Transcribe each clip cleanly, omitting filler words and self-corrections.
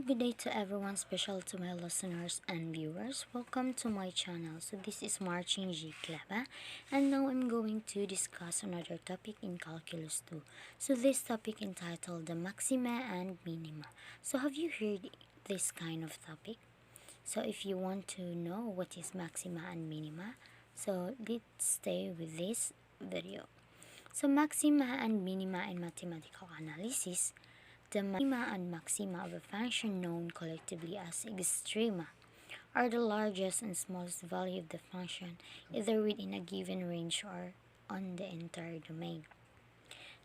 good day to everyone, special to my listeners and viewers. Welcome to my channel. So this is Marching G. Cleva, and now I'm going to discuss another topic in Calculus 2. So this topic entitled the Maxima and Minima. So have you heard this kind of topic? So if you want to know what is Maxima and Minima, so let's stay with this video. So Maxima and Minima in mathematical analysis. The minima and maxima of a function known collectively as extrema are the largest and smallest value of the function, either within a given range or on the entire domain.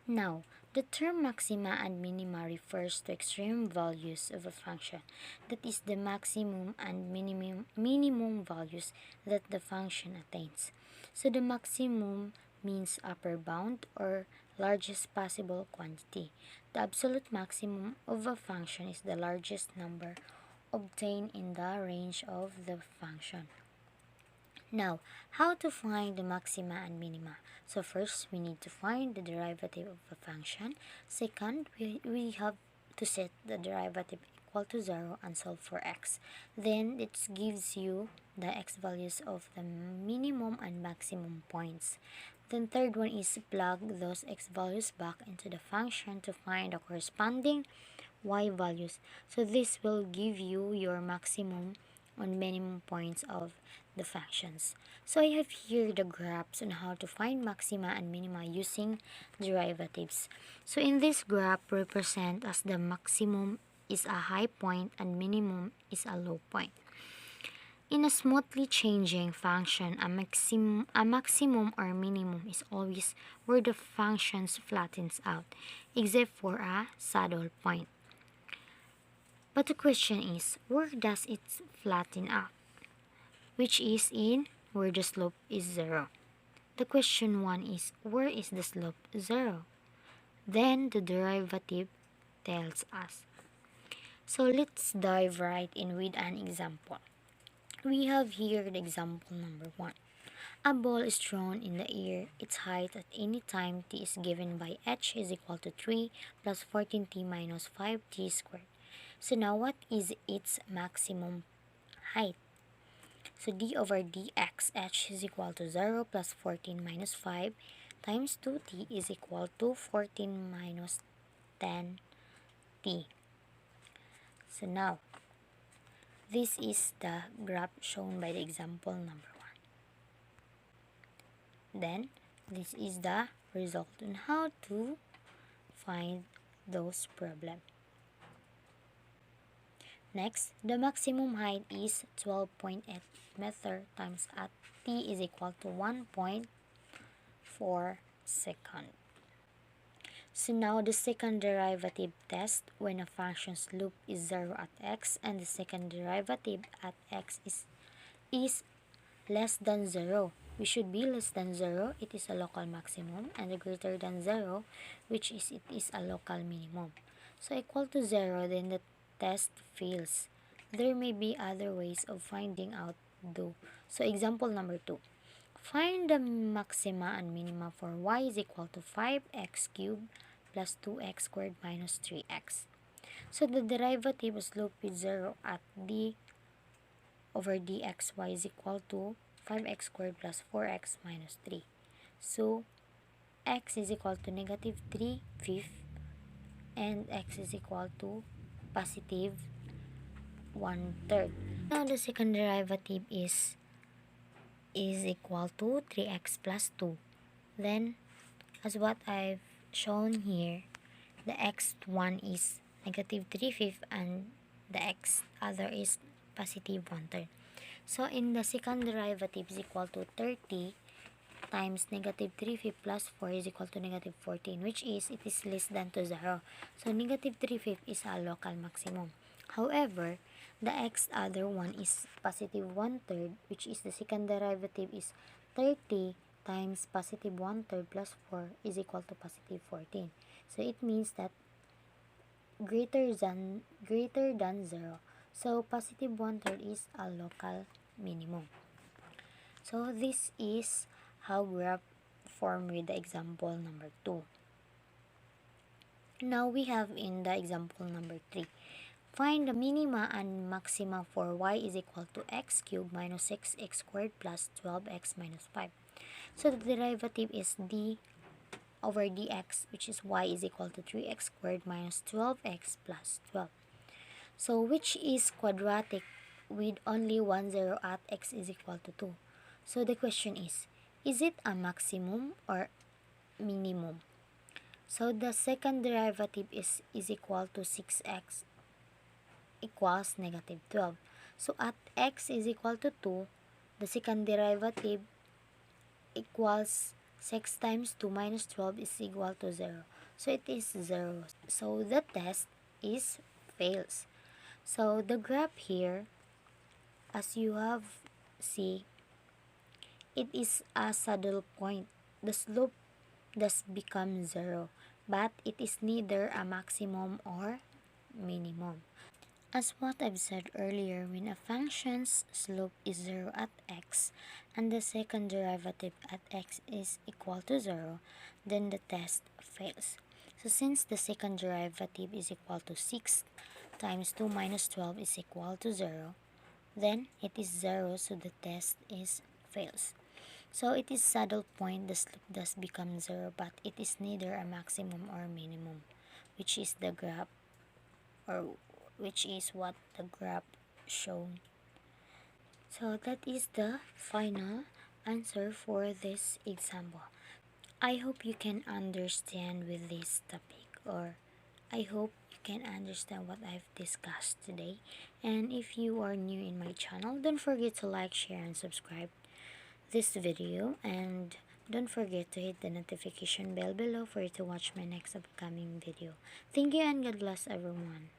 Now, the term maxima and minima refers to extreme values of a function, that is the maximum and minimum values that the function attains. So the maximum means upper bound or largest possible quantity. The absolute maximum of a function is the largest number obtained in the range of the function. Now, how to find the maxima and minima? So first, we need to find the derivative of a function. Second, we have to set the derivative equal to 0 and solve for x. Then, it gives you the x values of the minimum and maximum points. Then third one is plug those x values back into the function to find the corresponding y values. So this will give you your maximum and minimum points of the functions. So I have here the graphs on how to find maxima and minima using derivatives. So in this graph represent as the maximum is a high point and minimum is a low point. In a smoothly changing function, a maximum or minimum is always where the function flattens out, except for a saddle point. But the question is, where does it flatten out? Which is in where the slope is 0. The question 1 is, where is the slope 0? Then the derivative tells us. So let's dive right in with an example. We have here the example number 1. A ball is thrown in the air. Its height at any time t is given by h is equal to 3 plus 14t minus 5t squared. So now what is its maximum height? So d over dx, h is equal to 0 plus 14 minus 5 times 2t is equal to 14 minus 10t. So now, this is the graph shown by the example number 1. Then, this is the result on how to find those problems. Next, the maximum height is 12.8 meter times at t is equal to 1.4 second. So now the second derivative test when a function's slope is 0 at x and the second derivative at x is less than 0. We should be less than 0, it is a local maximum, and the greater than 0, which is it is a local minimum. So equal to 0, then the test fails. There may be other ways of finding out though. So example number 2. Find the maxima and minima for y is equal to 5x cubed plus 2x squared minus 3x. So the derivative of slope is 0 at d over dxy is equal to 5x squared plus 4x minus 3. So x is equal to negative 3/5 and x is equal to positive 1/3. Now the second derivative is equal to 3x plus 2. Then, as what I've shown here, the x1 is negative 3/5 and the x other is positive 1/3. So in the second derivative is equal to 30 times negative 3/5 plus 4 is equal to negative 14, which is it is less than to 0. So negative 3/5 is a local maximum. However, the x other one is positive 1/3, which is the second derivative is 30 times positive 1/3 plus 4 is equal to positive 14. So it means that greater than 0. So positive 1/3 is a local minimum. So this is how graph form with the example number 2. Now we have in the example number 3. Find the minima and maxima for y is equal to x cubed minus 6x squared plus 12x minus 5. So the derivative is d over dx, which is y is equal to 3x squared minus 12x plus 12. So which is quadratic with only one zero at x is equal to 2? So the question is it a maximum or minimum? So the second derivative is equal to 6x equals negative 12. So at x is equal to 2, the second derivative equals 6 times 2 minus 12 is equal to 0. So it is 0. So the test is fails. So the graph here, as you have see, it is a saddle point. The slope does become 0, but it is neither a maximum or minimum. As what I've said earlier, when a function's slope is 0 at x and the second derivative at x is equal to 0, then the test fails. So since the second derivative is equal to 6 times 2 minus 12 is equal to 0, then it is 0, so the test is fails. So it is saddle point, the slope does become 0, but it is neither a maximum or minimum, which is the graph, or which is what the graph shown. So that is the final answer for this example. I hope you can understand with this topic, or I hope you can understand what I've discussed today. And if you are new in my channel, don't forget to like, share, and subscribe this video, and don't forget to hit the notification bell below for you to watch my next upcoming video. Thank you and God bless everyone.